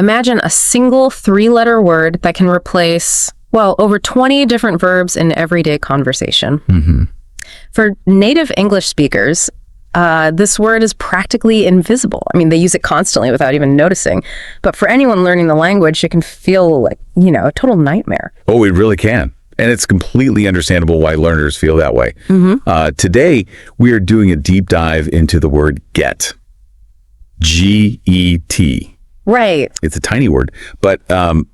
Imagine a single 3-letter word that can replace, well, over 20 different verbs in everyday conversation. For native English speakers, this word is practically invisible. I mean, they use it constantly without even noticing. But for anyone learning the language, it can feel like, a total nightmare. Oh, it really can. And it's completely understandable why learners feel that way. Today, we are doing a deep dive into the word get. G-E-T. Right. It's a tiny word, but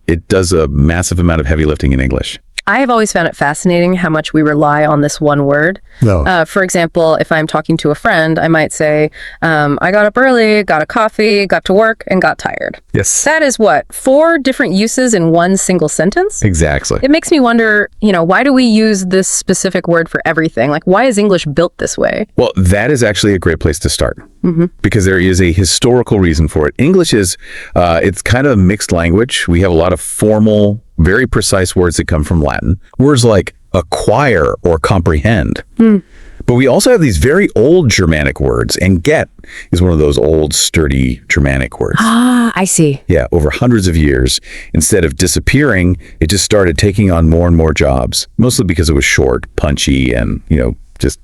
it does a massive amount of heavy lifting in English. I have always found it fascinating how much we rely on this one word. For example, if I'm talking to a friend, I might say, I got up early, got a coffee, got to work, and got tired. Yes. That is what? 4 different uses in one single sentence? Exactly. It makes me wonder, why do we use this specific word for everything? Like, why is English built this way? Well, that is actually a great place to start. Because there is a historical reason for it. English is, it's kind of a mixed language. We have a lot of formal, very precise words that come from Latin. Words like acquire or comprehend. But we also have these very old Germanic words, and get is one of those old, sturdy Germanic words. Ah, I see. Yeah, over hundreds of years. Instead of disappearing, it just started taking on more and more jobs, mostly because it was short, punchy, and, just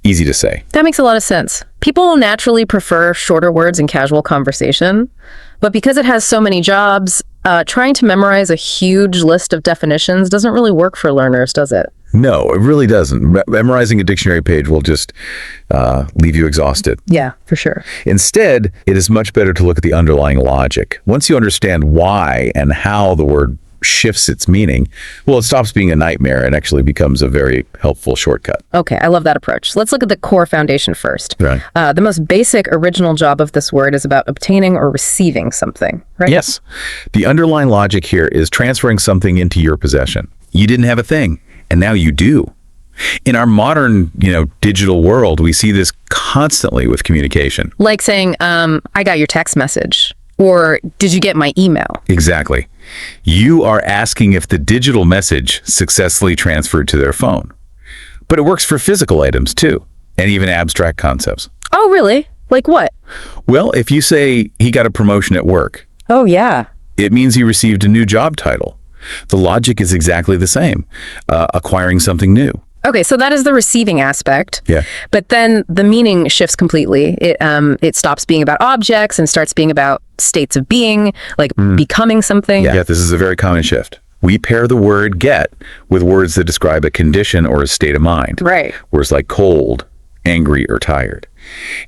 easy to say. That makes a lot of sense. People naturally prefer shorter words in casual conversation, but because it has so many jobs, trying to memorize a huge list of definitions doesn't really work for learners, does it? No, it really doesn't. Memorizing a dictionary page will just leave you exhausted. Yeah, for sure. Instead, it is much better to look at the underlying logic. Once you understand why and how the word shifts its meaning, well, it stops being a nightmare and actually becomes a very helpful shortcut. Okay, I love that approach. Let's look at the core foundation first. Right. The most basic original job of this word is about obtaining or receiving something, right? Yes. The underlying logic here is transferring something into your possession. You didn't have a thing, and now you do. In our modern, digital world, we see this constantly with communication. Like saying, I got your text message. Or, did you get my email? Exactly. You are asking if the digital message successfully transferred to their phone. But it works for physical items too, and even abstract concepts. Oh, really? Like what? Well, if you say he got a promotion at work. Oh, yeah. It means he received a new job title. The logic is exactly the same, acquiring something new. Okay, so that is the receiving aspect. Yeah. But then the meaning shifts completely. It stops being about objects and starts being about states of being, like becoming something. Yeah, this is a very common shift. We pair the word get with words that describe a condition or a state of mind. Right. Words like cold, angry, or tired.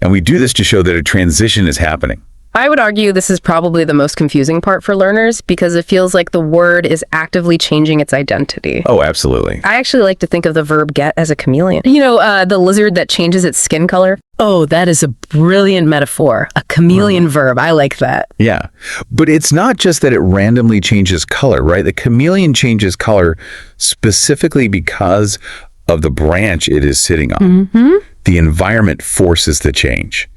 And we do this to show that a transition is happening. I would argue this is probably the most confusing part for learners because it feels like the word is actively changing its identity. Oh, absolutely. I actually like to think of the verb get as a chameleon. The lizard that changes its skin color? Oh, that is a brilliant metaphor. A chameleon verb. I like that. Yeah. But it's not just that it randomly changes color, right? The chameleon changes color specifically because of the branch it is sitting on. The environment forces the change.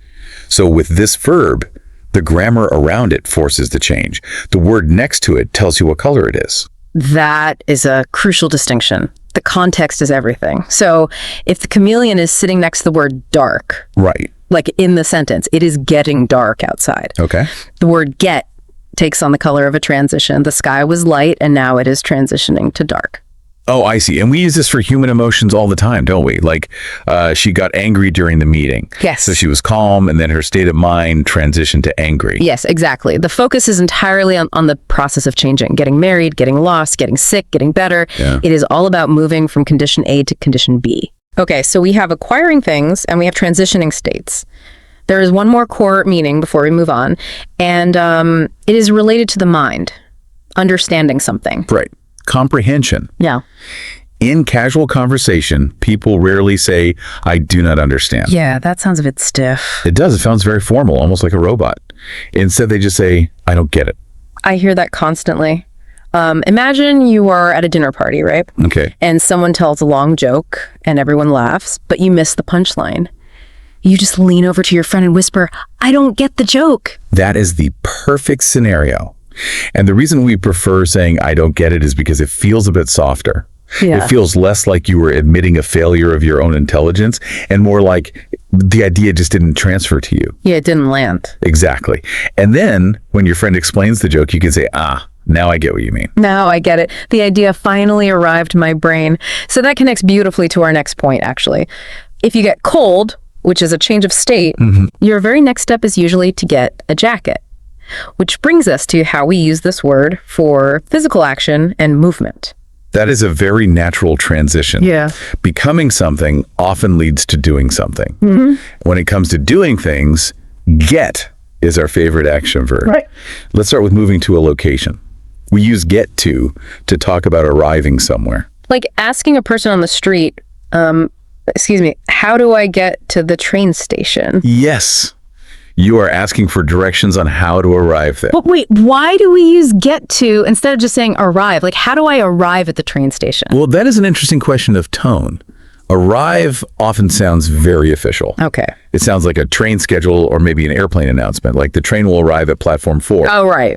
So with this verb, the grammar around it forces the change. The word next to it tells you what color it is. That is a crucial distinction. The context is everything. So if the chameleon is sitting next to the word dark, right, like in the sentence, it is getting dark outside. Okay. The word get takes on the color of a transition. The sky was light and now it is transitioning to dark. Oh, I see. And we use this for human emotions all the time, don't we? Like, she got angry during the meeting. Yes. So she was calm, and then her state of mind transitioned to angry. Yes, exactly. The focus is entirely on the process of changing, getting married, getting lost, getting sick, getting better. Yeah. It is all about moving from condition A to condition B. Okay, so we have acquiring things, and we have transitioning states. There is one more core meaning before we move on, and it is related to the mind, understanding something. Right. Comprehension. Yeah. In casual conversation, people rarely say, I do not understand. Yeah, that sounds a bit stiff. It does. It sounds very formal, almost like a robot. Instead, they just say, I don't get it. I hear that constantly. Imagine you are at a dinner party, right? Okay. And someone tells a long joke and everyone laughs, but you miss the punchline. You just lean over to your friend and whisper, I don't get the joke. That is the perfect scenario. And the reason we prefer saying I don't get it is because it feels a bit softer. Yeah. It feels less like you were admitting a failure of your own intelligence and more like The idea just didn't transfer to you. Yeah, it didn't land. Exactly. And then when your friend explains the joke, you can say, now I get what you mean. Now I get it. The idea finally arrived to my brain. So that connects beautifully to our next point, actually. If you get cold, which is a change of state, your very next step is usually to get a jacket. Which brings us to how we use this word for physical action and movement. That is a very natural transition. Yeah. Becoming something often leads to doing something. When it comes to doing things, get is our favorite action verb. Right. Let's start with moving to a location. We use get to talk about arriving somewhere. Like asking a person on the street, excuse me, how do I get to the train station? Yes. You are asking for directions on how to arrive there. But wait, why do we use get to instead of just saying arrive? Like, how do I arrive at the train station? Well, that is an interesting question of tone. Arrive often sounds very official. Okay. It sounds like a train schedule or maybe an airplane announcement, like the train will arrive at platform 4. Oh, right.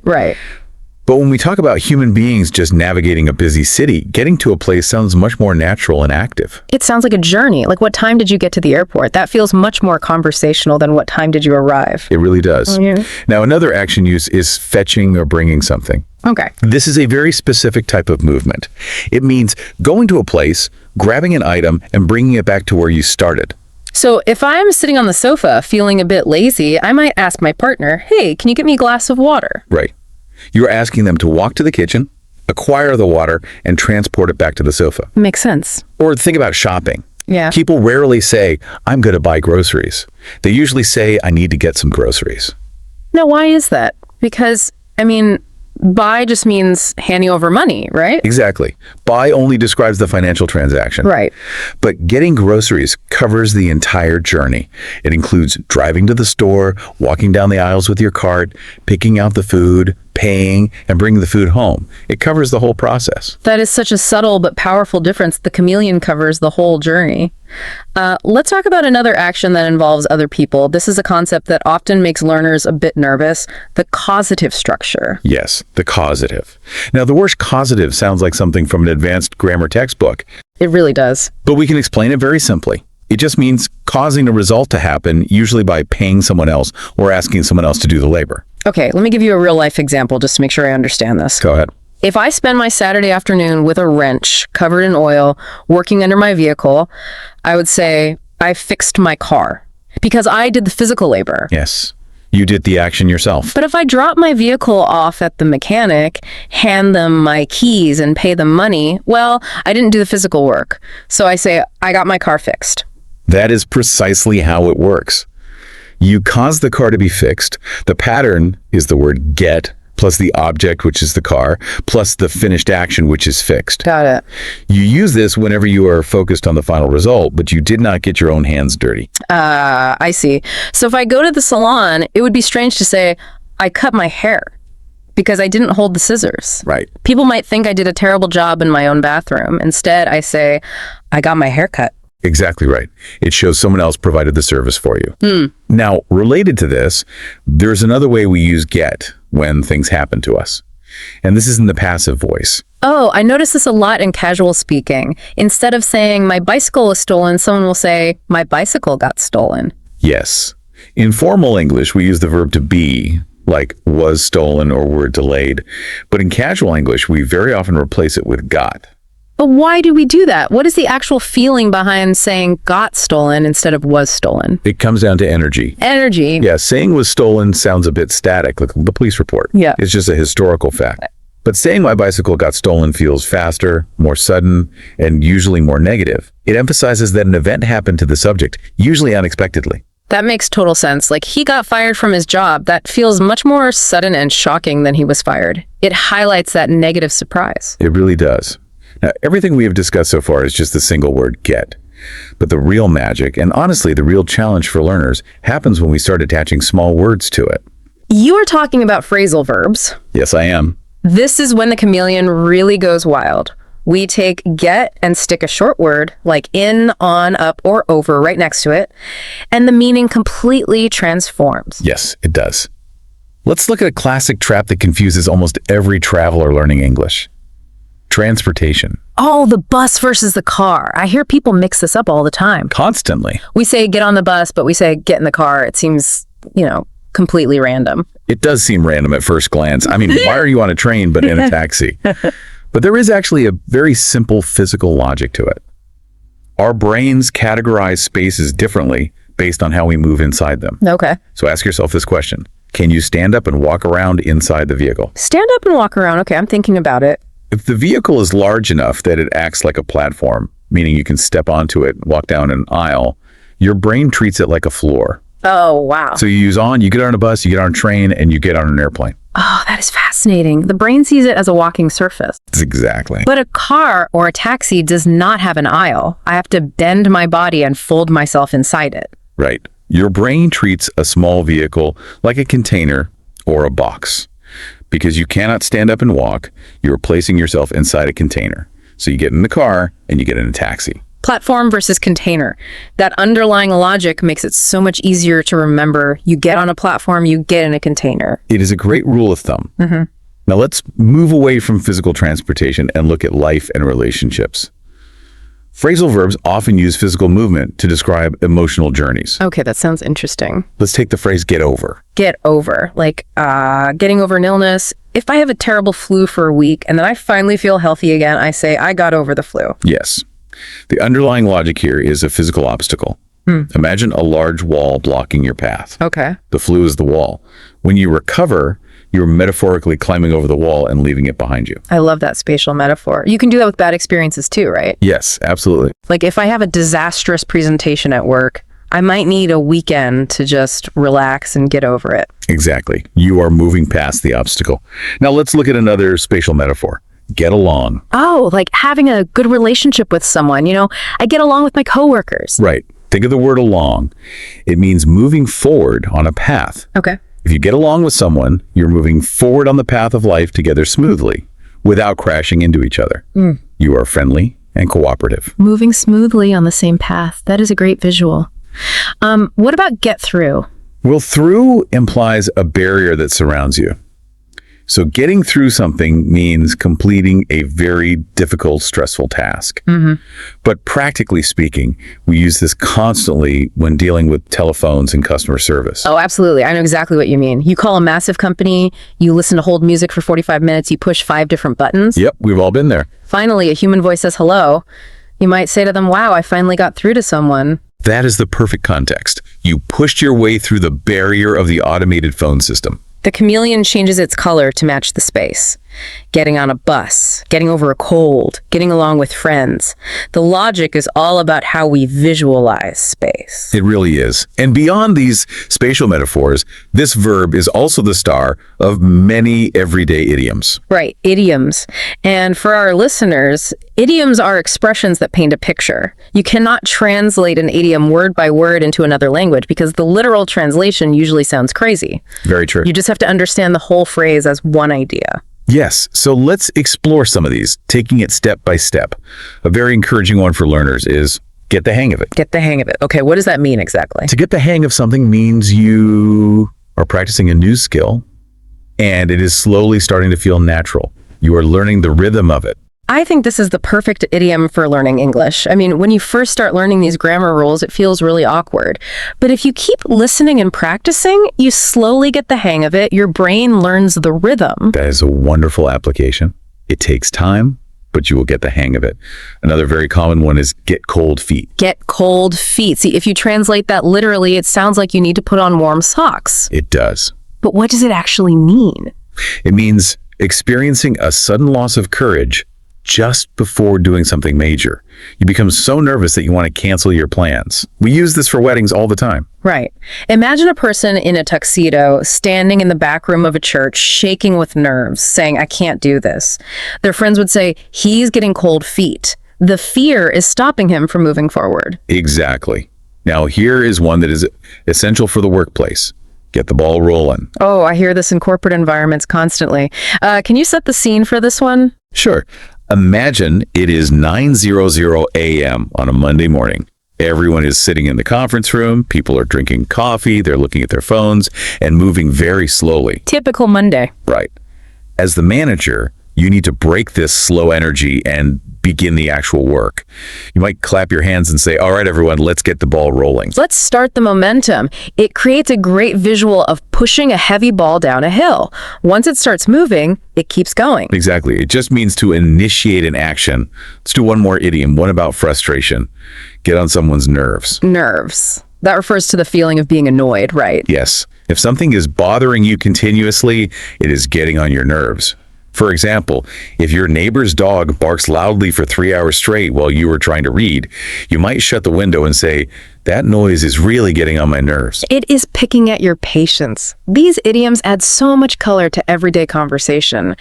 But when we talk about human beings just navigating a busy city, getting to a place sounds much more natural and active. It sounds like a journey. Like, what time did you get to the airport? That feels much more conversational than what time did you arrive? It really does. Yeah. Now, another action use is fetching or bringing something. Okay. This is a very specific type of movement. It means going to a place, grabbing an item, and bringing it back to where you started. So if I'm sitting on the sofa feeling a bit lazy, I might ask my partner, hey, can you get me a glass of water? Right. You're asking them to walk to the kitchen, acquire the water, and transport it back to the sofa. Makes sense. Or think about shopping. Yeah. People rarely say, I'm going to buy groceries. They usually say, I need to get some groceries. Now, why is that? Because, buy just means handing over money, right? Exactly. Buy only describes the financial transaction. Right. But getting groceries covers the entire journey. It includes driving to the store, walking down the aisles with your cart, picking out the food, paying, and bringing the food home. It covers the whole process. That is such a subtle but powerful difference. The chameleon covers the whole journey. Let's talk about another action that involves other people. This is a concept that often makes learners a bit nervous, the causative structure. Yes, the causative. Now, the word causative sounds like something from an advanced grammar textbook, It really does. but we can explain it very simply. It just means causing a result to happen, usually by paying someone else or asking someone else to do the labor. Okay, let me give you a real life example just to make sure I understand this. Go ahead. If I spend my Saturday afternoon with a wrench covered in oil, working under my vehicle, I would say I fixed my car because I did the physical labor. Yes, you did the action yourself. But if I drop my vehicle off at the mechanic, hand them my keys and pay them money, well, I didn't do the physical work. So I say, I got my car fixed. That is precisely how it works. You cause the car to be fixed. The pattern is the word get, plus the object, which is the car, plus the finished action, which is fixed. Got it. You use this whenever you are focused on the final result, but you did not get your own hands dirty. I see. So if I go to the salon, it would be strange to say, I cut my hair because I didn't hold the scissors. Right. People might think I did a terrible job in my own bathroom. Instead, I say, I got my hair cut. Exactly right. It shows someone else provided the service for you. Now, related to this, there's another way we use get when things happen to us. And this is in the passive voice. Oh, I notice this a lot in casual speaking. Instead of saying, my bicycle was stolen, someone will say, my bicycle got stolen. Yes. In formal English, we use the verb to be, like was stolen or were delayed. But in casual English, we very often replace it with got. But why do we do that? What is the actual feeling behind saying got stolen instead of was stolen? It comes down to energy. Energy. Yeah, saying was stolen sounds a bit static, like the police report. Yeah. It's just a historical fact. But saying my bicycle got stolen feels faster, more sudden, and usually more negative. It emphasizes that an event happened to the subject, usually unexpectedly. That makes total sense. Like, he got fired from his job. That feels much more sudden and shocking than he was fired. It highlights that negative surprise. It really does. Now, everything we have discussed so far is just the single word get. But the real magic, and honestly the real challenge for learners, happens when we start attaching small words to it. You are talking about phrasal verbs. Yes, I am. This is when the chameleon really goes wild. We take get and stick a short word like in, on, up, or over right next to it, and the meaning completely transforms. Yes, it does. Let's look at a classic trap that confuses almost every traveler learning English. Transportation. Oh, the bus versus the car. I hear people mix this up all the time. Constantly. We say get on the bus, but we say get in the car. It seems, completely random. It does seem random at first glance. I mean, why are you on a train but in a taxi? But there is actually a very simple physical logic to it. Our brains categorize spaces differently based on how we move inside them. Okay. So ask yourself this question. Can you stand up and walk around inside the vehicle? Stand up and walk around. Okay, I'm thinking about it. If the vehicle is large enough that it acts like a platform, meaning you can step onto it, walk down an aisle, your brain treats it like a floor. Oh, wow. So you get on a bus, you get on a train, and you get on an airplane. Oh, that is fascinating. The brain sees it as a walking surface. Exactly. But a car or a taxi does not have an aisle. I have to bend my body and fold myself inside it. Right. Your brain treats a small vehicle like a container or a box. Because you cannot stand up and walk, you're placing yourself inside a container. So you get in the car and you get in a taxi. Platform versus container. That underlying logic makes it so much easier to remember. You get on a platform, you get in a container. It is a great rule of thumb. Mm-hmm. Now let's move away from physical transportation and look at life and relationships. Phrasal verbs often use physical movement to describe emotional journeys. Okay, that sounds interesting. Let's take the phrase get over. Get over, like getting over an illness. If I have a terrible flu for a week and then I finally feel healthy again, I say I got over the flu. Yes. The underlying logic here is a physical obstacle. Imagine a large wall blocking your path. Okay. The flu is the wall. When you recover, you're metaphorically climbing over the wall and leaving it behind you. I love that spatial metaphor. You can do that with bad experiences too, right? Yes, absolutely. Like if I have a disastrous presentation at work, I might need a weekend to just relax and get over it. Exactly. You are moving past the obstacle. Now let's look at another spatial metaphor. Get along. Oh, like having a good relationship with someone. I get along with my coworkers. Right. Think of the word along. It means moving forward on a path. Okay. If you get along with someone, you're moving forward on the path of life together smoothly without crashing into each other. You are friendly and cooperative. Moving smoothly on the same path. That is a great visual. What about get through? Well, through implies a barrier that surrounds you. So getting through something means completing a very difficult, stressful task. But practically speaking, we use this constantly when dealing with telephones and customer service. Oh, absolutely. I know exactly what you mean. You call a massive company, you listen to hold music for 45 minutes, you push 5 different buttons. Yep, we've all been there. Finally, a human voice says hello. You might say to them, wow, I finally got through to someone. That is the perfect context. You pushed your way through the barrier of the automated phone system. The chameleon changes its color to match the space. Getting on a bus, getting over a cold, getting along with friends. The logic is all about how we visualize space. It really is. And beyond these spatial metaphors, this verb is also the star of many everyday idioms. Right, idioms. And for our listeners, idioms are expressions that paint a picture. You cannot translate an idiom word by word into another language because the literal translation usually sounds crazy. Very true. You just have to understand the whole phrase as one idea. Yes, so let's explore some of these, taking it step by step. A very encouraging one for learners is get the hang of it. Get the hang of it. Okay, what does that mean exactly? To get the hang of something means you are practicing a new skill, and it is slowly starting to feel natural. You are learning the rhythm of it. I think this is the perfect idiom for learning English. I mean, when you first start learning these grammar rules, it feels really awkward. But if you keep listening and practicing, you slowly get the hang of it. Your brain learns the rhythm. That is a wonderful application. It takes time, but you will get the hang of it. Another very common one is get cold feet. Get cold feet. See, if you translate that literally, it sounds like you need to put on warm socks. It does. But what does it actually mean? It means experiencing a sudden loss of courage just before doing something major. You become so nervous that you want to cancel your plans. We use this for weddings all the time. Right. Imagine a person in a tuxedo standing in the back room of a church, shaking with nerves, saying, I can't do this. Their friends would say, he's getting cold feet. The fear is stopping him from moving forward. Exactly. Now, here is one that is essential for the workplace. Get the ball rolling. Oh, I hear this in corporate environments constantly. Can you set the scene for this one? Sure. Imagine it is 9:00 a.m. on a Monday morning. Everyone is sitting in the conference room. People are drinking coffee. They're looking at their phones and moving very slowly. Typical Monday. Right. As the manager, You need to break this slow energy and begin the actual work. You might clap your hands and say, all right, everyone, let's get the ball rolling. Let's start the momentum. It creates a great visual of pushing a heavy ball down a hill. Once it starts moving, it keeps going. Exactly. It just means to initiate an action. Let's do one more idiom, one about frustration. Get on someone's nerves. Nerves. That refers to the feeling of being annoyed, right? Yes. If something is bothering you continuously, it is getting on your nerves. For example, if your neighbor's dog barks loudly for 3 hours straight while you are trying to read, you might shut the window and say, that noise is really getting on my nerves. It is picking at your patience. These idioms add so much color to everyday conversation.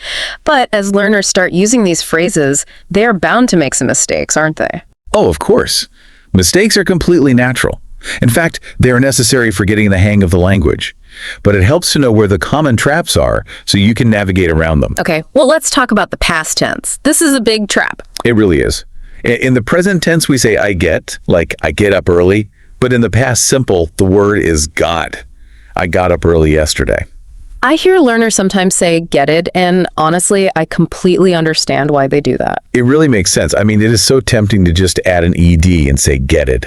But as learners start using these phrases, they are bound to make some mistakes, aren't they? Oh, of course. Mistakes are completely natural. In fact, they are necessary for getting the hang of the language. But it helps to know where the common traps are so you can navigate around them. Okay, well, let's talk about the past tense. This is a big trap. It really is. In the present tense, we say I get, like I get up early. But in the past simple, the word is got. I got up early yesterday. I hear learners sometimes say get it, and honestly, I completely understand why they do that. It really makes sense. I mean, it is so tempting to just add an ed and say get it,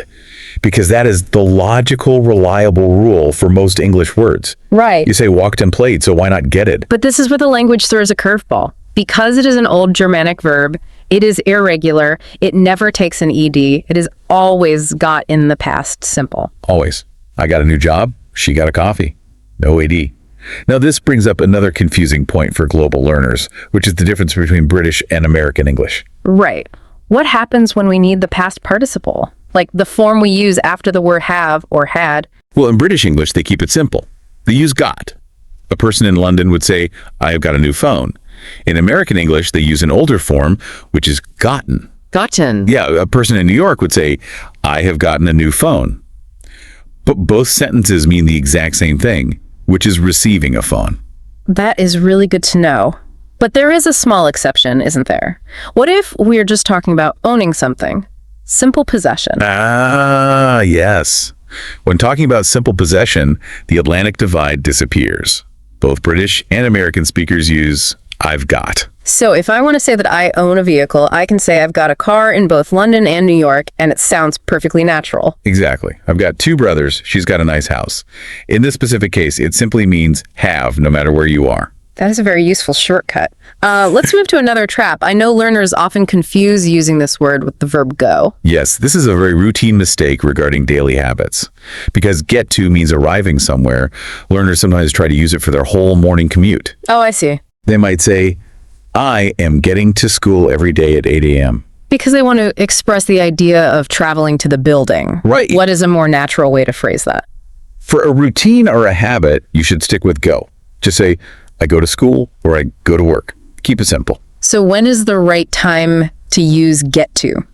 because that is the logical, reliable rule for most English words. Right. You say walked and played, so why not get it? But this is where the language throws a curveball. Because it is an old Germanic verb, it is irregular, it never takes an ed, it is always got in the past simple. Always. I got a new job, she got a coffee. No ed. Now, this brings up another confusing point for global learners, which is the difference between British and American English. Right. What happens when we need the past participle? Like the form we use after the word have or had. Well, in British English, they keep it simple. They use got. A person in London would say, I have got a new phone. In American English, they use an older form, which is gotten. Gotten. Yeah, a person in New York would say, I have gotten a new phone. But both sentences mean the exact same thing, which is receiving a phone. That is really good to know. But there is a small exception, isn't there? What if we're just talking about owning something? Simple possession. Ah, yes. When talking about simple possession, the Atlantic divide disappears. Both British and American speakers use I've got. So if I want to say that I own a vehicle, I can say I've got a car in both London and New York, and it sounds perfectly natural. Exactly. I've got two brothers. She's got a nice house. In this specific case, it simply means have, no matter where you are. That is a very useful shortcut. Let's move to another trap. I know learners often confuse using this word with the verb go. Yes, this is a very routine mistake regarding daily habits. Because get to means arriving somewhere, learners sometimes try to use it for their whole morning commute. Oh, I see. They might say, I am getting to school every day at 8 a.m. Because they want to express the idea of traveling to the building. Right. What is a more natural way to phrase that? For a routine or a habit, you should stick with go. Just say, I go to school or I go to work. Keep it simple. So when is the right time to use get to?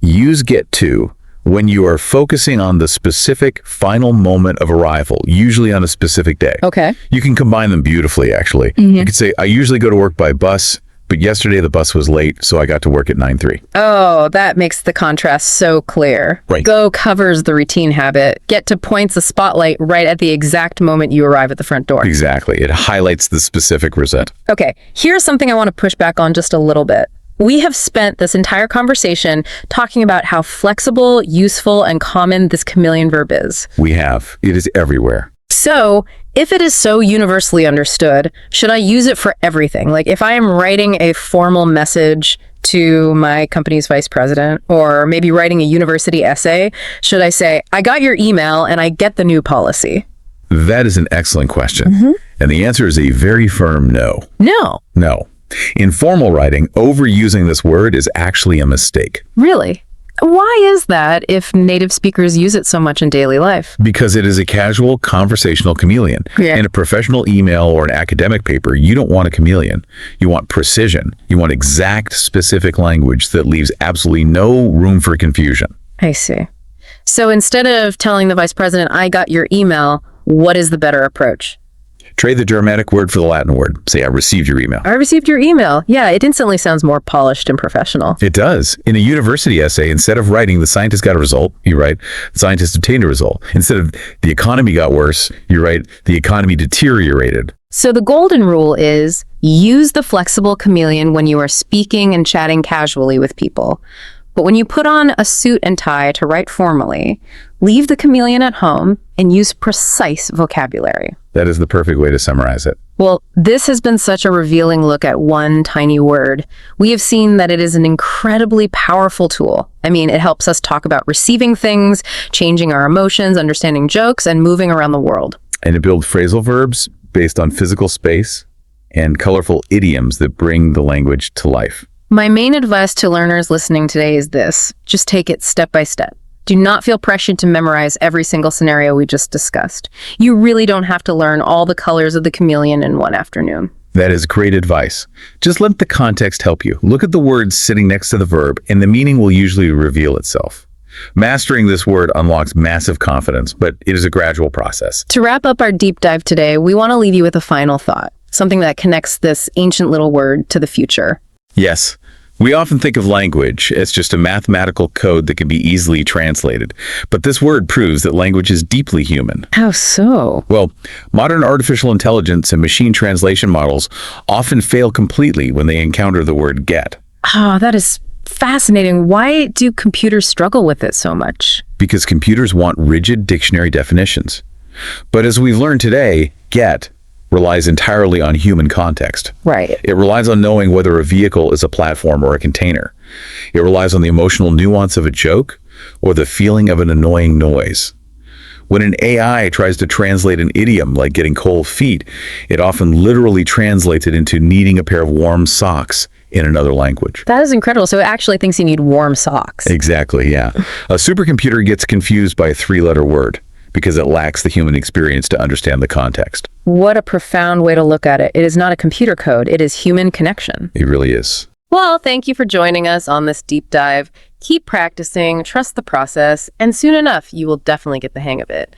Use get to when you are focusing on the specific final moment of arrival, usually on a specific day. Okay. You can combine them beautifully, actually. You could say, I usually go to work by bus, but yesterday the bus was late, so I got to work at 9:03. Oh, that makes the contrast so clear. Right. Go covers the routine habit. Get to points the spotlight right at the exact moment you arrive at the front door. Exactly. It highlights the specific result. Okay, here's something I want to push back on just a little bit. We have spent this entire conversation talking about how flexible, useful, and common this chameleon verb is. We have. It is everywhere. So, if it is so universally understood, should I use it for everything? Like if I am writing a formal message to my company's vice president, or maybe writing a university essay, should I say, I got your email and I get the new policy? That is an excellent question. And the answer is a very firm no. No. No. In formal writing, overusing this word is actually a mistake. Really? Why is that if native speakers use it so much in daily life? Because it is a casual, conversational chameleon. Yeah. In a professional email or an academic paper, you don't want a chameleon. You want precision. You want exact, specific language that leaves absolutely no room for confusion. I see. So instead of telling the vice president, I got your email, what is the better approach? Trade the Germanic word for the Latin word. Say, I received your email. I received your email. Yeah, it instantly sounds more polished and professional. It does. In a university essay, instead of writing the scientist got a result, you write the scientist obtained a result. Instead of the economy got worse, you write the economy deteriorated. So the golden rule is use the flexible chameleon when you are speaking and chatting casually with people. But when you put on a suit and tie to write formally, leave the chameleon at home and use precise vocabulary. That is the perfect way to summarize it. Well, this has been such a revealing look at one tiny word. We have seen that it is an incredibly powerful tool. I mean, it helps us talk about receiving things, changing our emotions, understanding jokes, and moving around the world. And to build phrasal verbs based on physical space and colorful idioms that bring the language to life. My main advice to learners listening today is this: just take it step by step. Do not feel pressured to memorize every single scenario we just discussed. You really don't have to learn all the colors of the chameleon in one afternoon. That is great advice. Just let the context help you. Look at the words sitting next to the verb, and the meaning will usually reveal itself. Mastering this word unlocks massive confidence, but it is a gradual process. To wrap up our deep dive today, we want to leave you with a final thought, something that connects this ancient little word to the future. Yes, we often think of language as just a mathematical code that can be easily translated, but this word proves that language is deeply human. How so? Well, modern artificial intelligence and machine translation models often fail completely when they encounter the word get. That is fascinating. Why do computers struggle with it so much? Because computers want rigid dictionary definitions. But as we've learned today, get relies entirely on human context. Right. It relies on knowing whether a vehicle is a platform or a container. It relies on the emotional nuance of a joke or the feeling of an annoying noise. When an AI tries to translate an idiom like getting cold feet, it often literally translates it into needing a pair of warm socks in another language. That is incredible. So it actually thinks you need warm socks. Exactly, yeah. A supercomputer gets confused by a three-letter word because it lacks the human experience to understand the context. What a profound way to look at it. It is not a computer code. It is human connection. It really is. Well, thank you for joining us on this deep dive. Keep practicing, trust the process, and soon enough, you will definitely get the hang of it.